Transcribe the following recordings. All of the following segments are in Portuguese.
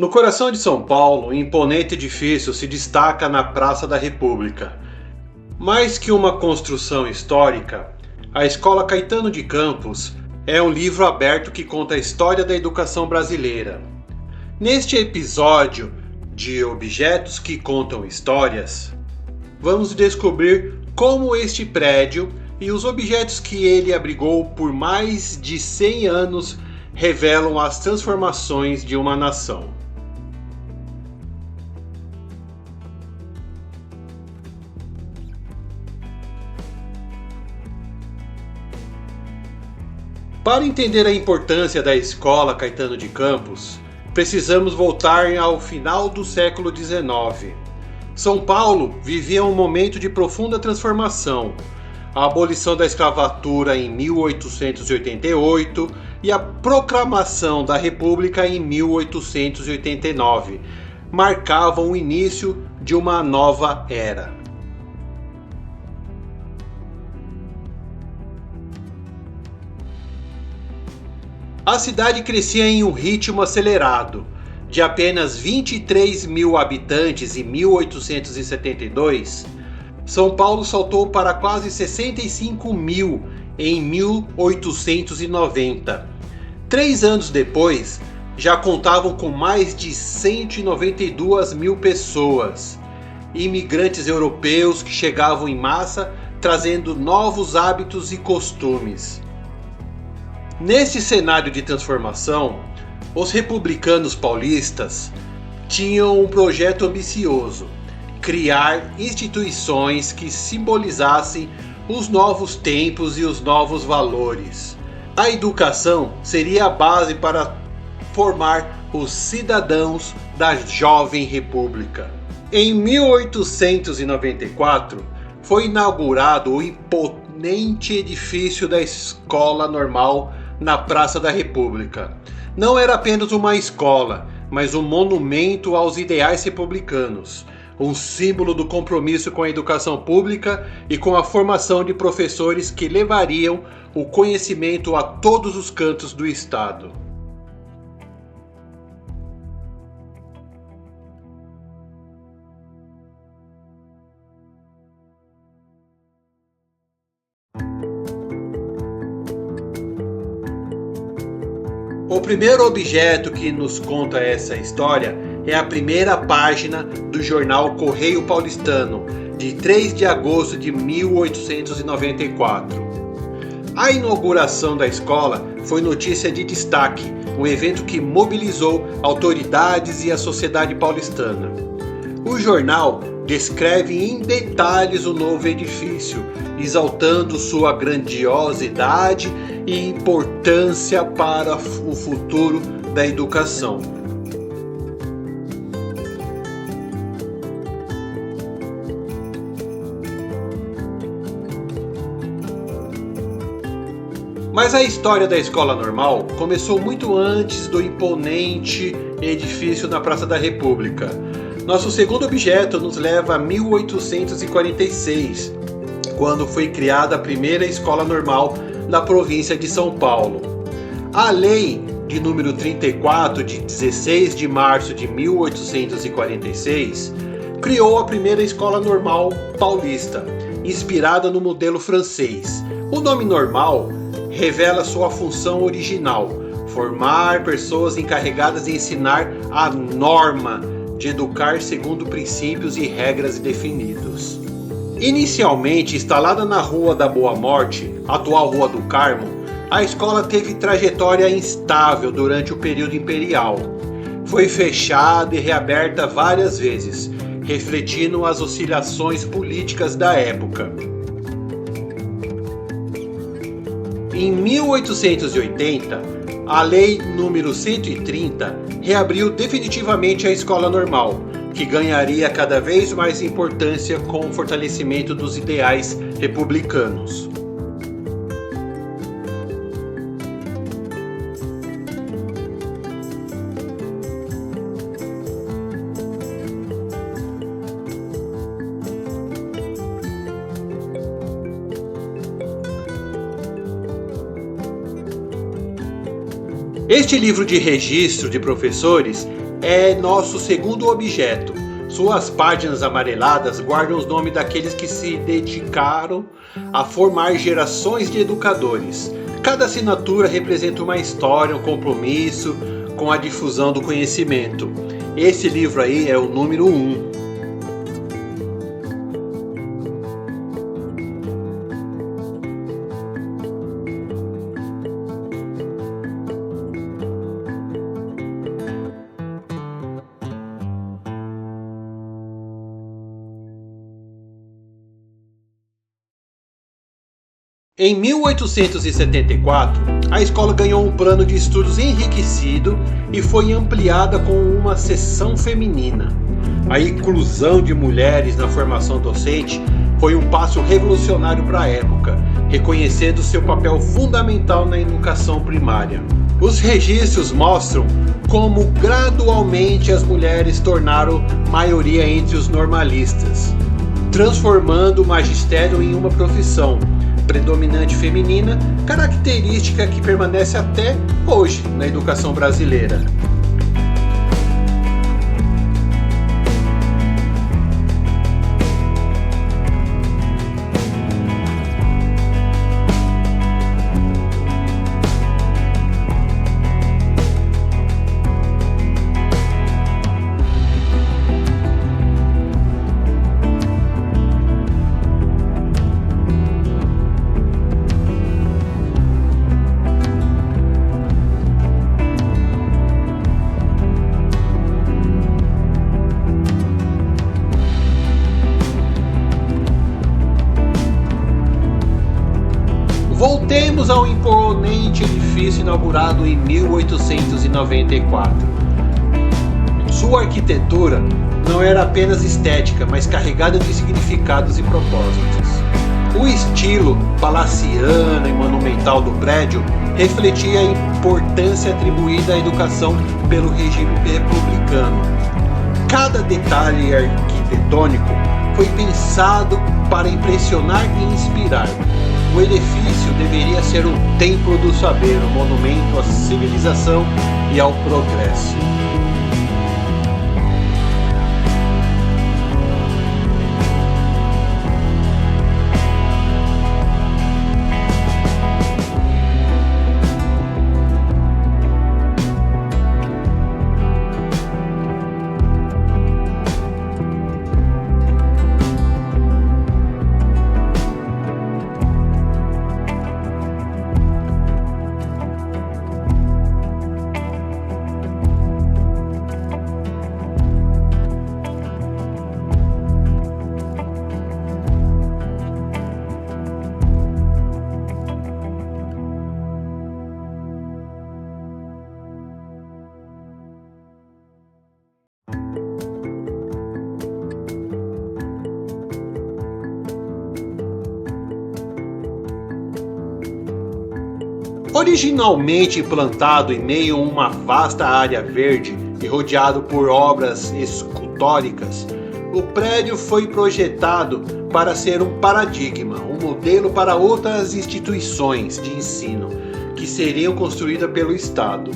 No coração de São Paulo, um imponente edifício se destaca na Praça da República. Mais que uma construção histórica, a Escola Caetano de Campos é um livro aberto que conta a história da educação brasileira. Neste episódio de Objetos que Contam Histórias, vamos descobrir como este prédio e os objetos que ele abrigou por mais de 100 anos revelam as transformações de uma nação. Para entender a importância da Escola Caetano de Campos, precisamos voltar ao final do século XIX. São Paulo vivia um momento de profunda transformação. A abolição da escravatura em 1888 e a proclamação da República em 1889 marcavam o início de uma nova era. A cidade crescia em um ritmo acelerado. De apenas 23 mil habitantes em 1872, São Paulo saltou para quase 65 mil em 1890. 3 anos depois, já contavam com mais de 192 mil pessoas, imigrantes europeus que chegavam em massa trazendo novos hábitos e costumes. Nesse cenário de transformação, os republicanos paulistas tinham um projeto ambicioso: criar instituições que simbolizassem os novos tempos e os novos valores. A educação seria a base para formar os cidadãos da jovem república. Em 1894, foi inaugurado o imponente edifício da Escola Normal na Praça da República. Não era apenas uma escola, mas um monumento aos ideais republicanos, um símbolo do compromisso com a educação pública e com a formação de professores que levariam o conhecimento a todos os cantos do estado. O primeiro objeto que nos conta essa história é a primeira página do jornal Correio Paulistano, de 3 de agosto de 1894. A inauguração da escola foi notícia de destaque, um evento que mobilizou autoridades e a sociedade paulistana. O jornal descreve em detalhes o novo edifício, exaltando sua grandiosidade e importância para o futuro da educação. Mas a história da Escola Normal começou muito antes do imponente edifício na Praça da República. Nosso segundo objeto nos leva a 1846, quando foi criada a primeira escola normal na província de São Paulo. A Lei de número 34, de 16 de março de 1846, criou a primeira escola normal paulista, inspirada no modelo francês. O nome normal revela sua função original: formar pessoas encarregadas de ensinar a norma, de educar segundo princípios e regras definidos. Inicialmente instalada na Rua da Boa Morte, atual Rua do Carmo, a escola teve trajetória instável durante o período imperial. Foi fechada e reaberta várias vezes, refletindo as oscilações políticas da época. Em 1880, a Lei número 130 reabriu definitivamente a escola normal, que ganharia cada vez mais importância com o fortalecimento dos ideais republicanos. Este livro de registro de professores é nosso segundo objeto. Suas páginas amareladas guardam os nomes daqueles que se dedicaram a formar gerações de educadores. Cada assinatura representa uma história, um compromisso com a difusão do conhecimento. Esse livro aí é o número 1. Em 1874, a escola ganhou um plano de estudos enriquecido e foi ampliada com uma seção feminina. A inclusão de mulheres na formação docente foi um passo revolucionário para a época, reconhecendo seu papel fundamental na educação primária. Os registros mostram como gradualmente as mulheres tornaram maioria entre os normalistas, transformando o magistério em uma profissão predominante feminina, característica que permanece até hoje na educação brasileira. Voltemos ao imponente edifício inaugurado em 1894. Sua arquitetura não era apenas estética, mas carregada de significados e propósitos. O estilo palaciano e monumental do prédio refletia a importância atribuída à educação pelo regime republicano. Cada detalhe arquitetônico foi pensado para impressionar e inspirar. O edifício deveria ser um templo do saber, um monumento à civilização e ao progresso. Originalmente implantado em meio a uma vasta área verde e rodeado por obras escultóricas, o prédio foi projetado para ser um paradigma, um modelo para outras instituições de ensino que seriam construídas pelo Estado.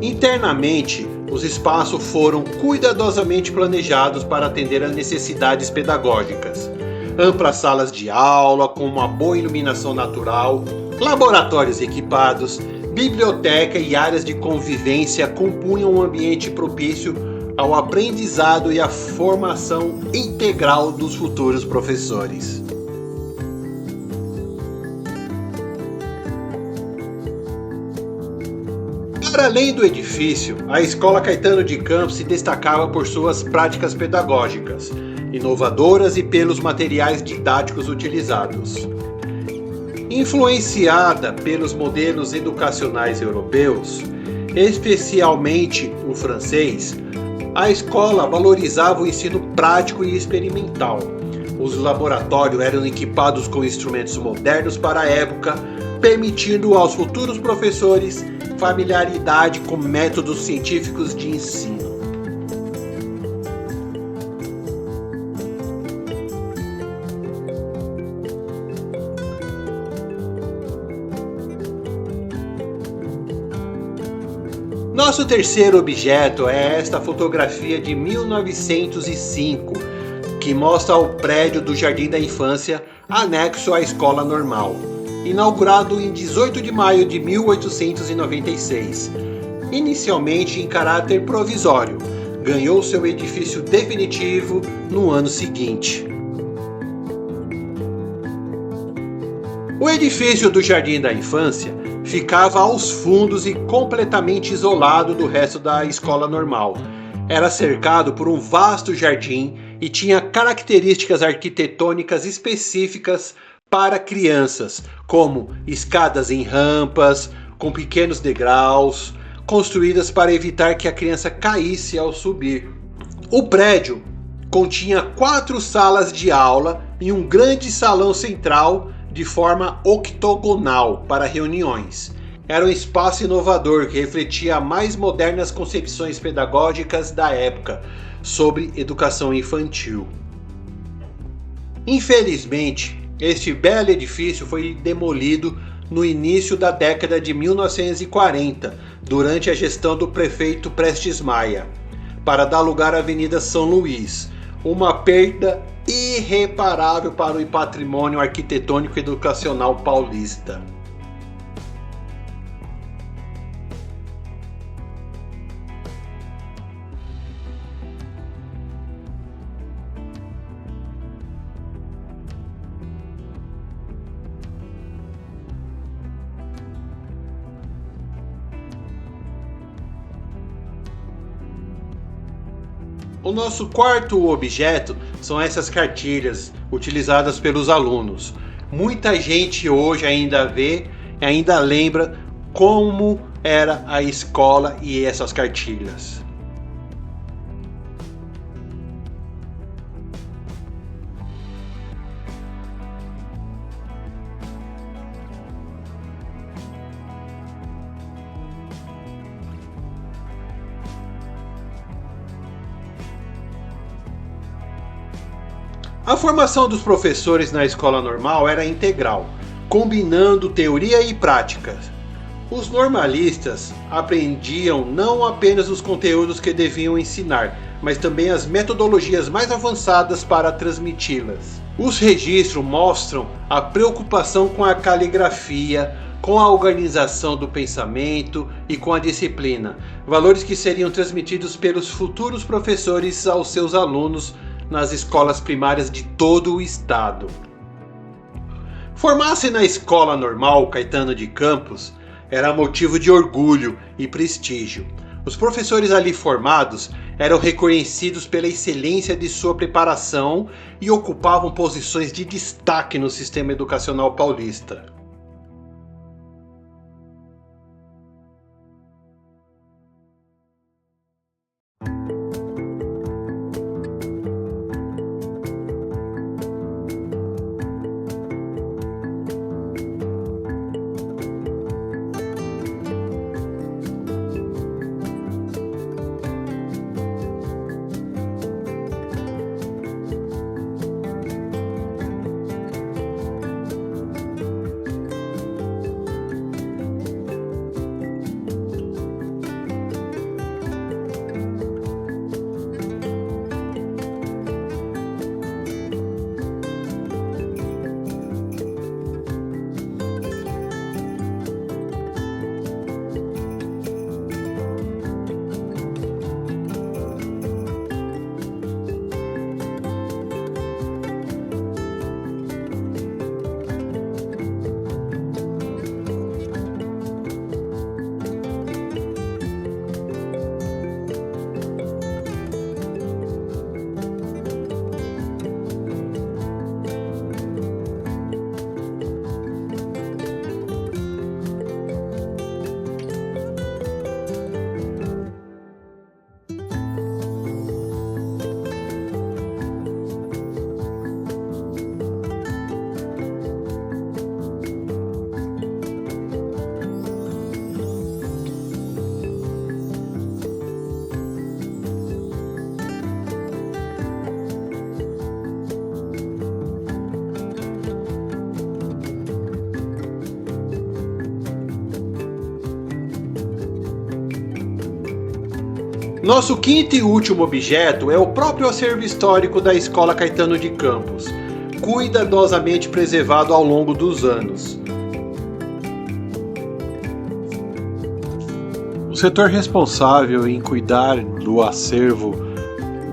Internamente, os espaços foram cuidadosamente planejados para atender às necessidades pedagógicas. Amplas salas de aula com uma boa iluminação natural, laboratórios equipados, biblioteca e áreas de convivência compunham um ambiente propício ao aprendizado e à formação integral dos futuros professores. Para além do edifício, a Escola Caetano de Campos se destacava por suas práticas pedagógicas, inovadoras e pelos materiais didáticos utilizados. Influenciada pelos modelos educacionais europeus, especialmente o francês, a escola valorizava o ensino prático e experimental. Os laboratórios eram equipados com instrumentos modernos para a época, permitindo aos futuros professores familiaridade com métodos científicos de ensino. Nosso terceiro objeto é esta fotografia de 1905, que mostra o prédio do Jardim da Infância anexo à Escola Normal, inaugurado em 18 de maio de 1896. Inicialmente em caráter provisório, ganhou seu edifício definitivo no ano seguinte. O edifício do Jardim da Infância ficava aos fundos e completamente isolado do resto da escola normal. Era cercado por um vasto jardim e tinha características arquitetônicas específicas para crianças, como escadas em rampas, com pequenos degraus, construídas para evitar que a criança caísse ao subir. O prédio continha 4 salas de aula e um grande salão central de forma octogonal para reuniões. Era um espaço inovador que refletia as mais modernas concepções pedagógicas da época sobre educação infantil. Infelizmente, este belo edifício foi demolido no início da década de 1940, durante a gestão do prefeito Prestes Maia, para dar lugar à Avenida São Luís, uma perda irreparável para o patrimônio arquitetônico e educacional paulista. O nosso quarto objeto são essas cartilhas utilizadas pelos alunos. Muita gente hoje ainda vê, ainda lembra como era a escola e essas cartilhas. A formação dos professores na escola normal era integral, combinando teoria e prática. Os normalistas aprendiam não apenas os conteúdos que deviam ensinar, mas também as metodologias mais avançadas para transmiti-las. Os registros mostram a preocupação com a caligrafia, com a organização do pensamento e com a disciplina, valores que seriam transmitidos pelos futuros professores aos seus alunos nas escolas primárias de todo o estado. Formar-se na Escola Normal Caetano de Campos era motivo de orgulho e prestígio. Os professores ali formados eram reconhecidos pela excelência de sua preparação e ocupavam posições de destaque no sistema educacional paulista. Nosso quinto e último objeto é o próprio acervo histórico da Escola Caetano de Campos, cuidadosamente preservado ao longo dos anos. O setor responsável em cuidar do acervo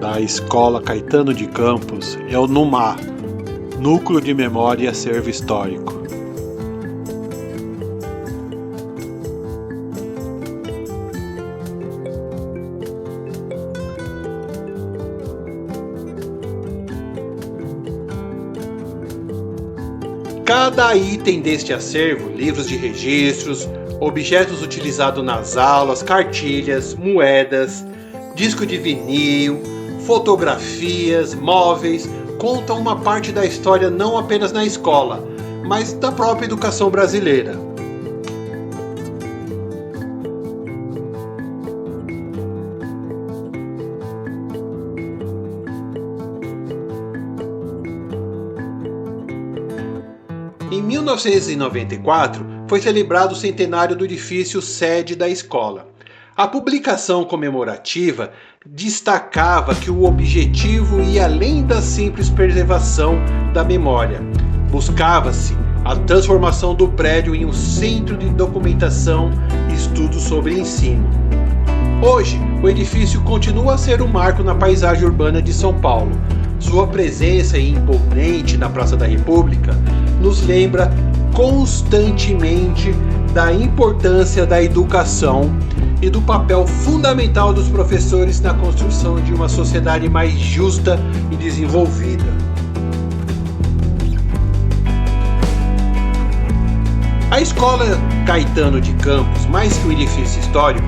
da Escola Caetano de Campos é o NUMA, Núcleo de Memória e Acervo Histórico. Cada item deste acervo, livros de registros, objetos utilizados nas aulas, cartilhas, moedas, disco de vinil, fotografias, móveis, contam uma parte da história não apenas na escola, mas da própria educação brasileira. Em 1994, foi celebrado o centenário do edifício sede da escola. A publicação comemorativa destacava que o objetivo ia além da simples preservação da memória. Buscava-se a transformação do prédio em um centro de documentação e estudos sobre ensino. Hoje, o edifício continua a ser um marco na paisagem urbana de São Paulo. Sua presença imponente na Praça da República nos lembra constantemente da importância da educação e do papel fundamental dos professores na construção de uma sociedade mais justa e desenvolvida. A Escola Caetano de Campos, mais que um edifício histórico,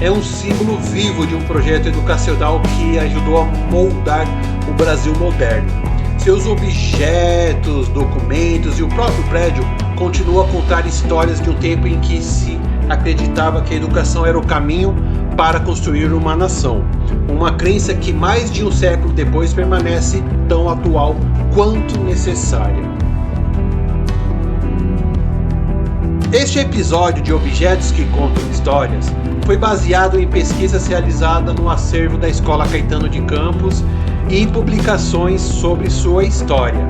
é um símbolo vivo de um projeto educacional que ajudou a moldar o Brasil moderno. Seus objetos, documentos e o próprio prédio continuam a contar histórias de um tempo em que se acreditava que a educação era o caminho para construir uma nação. Uma crença que mais de um século depois permanece tão atual quanto necessária. Este episódio de Objetos que Contam Histórias foi baseado em pesquisas realizadas no acervo da Escola Caetano de Campos e em publicações sobre sua história.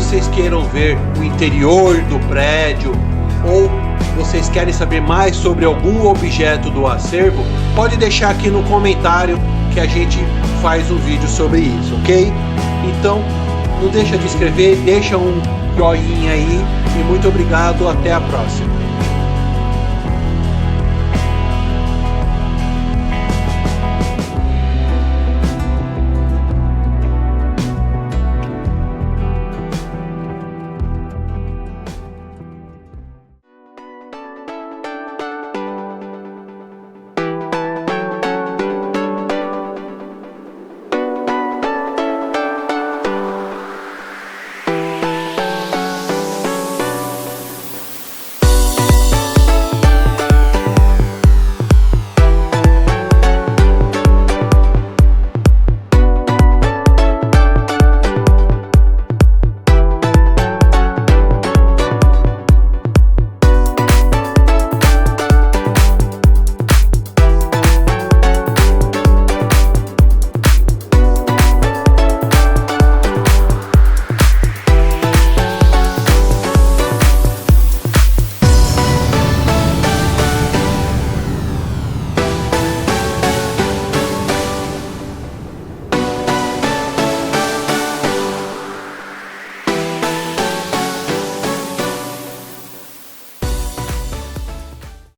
vocês queiram ver o interior do prédio ou vocês querem saber mais sobre algum objeto do acervo, pode deixar aqui no comentário que a gente faz um vídeo sobre isso, ok? Então, não deixa de inscrever, deixa um joinha aí e muito obrigado, até a próxima.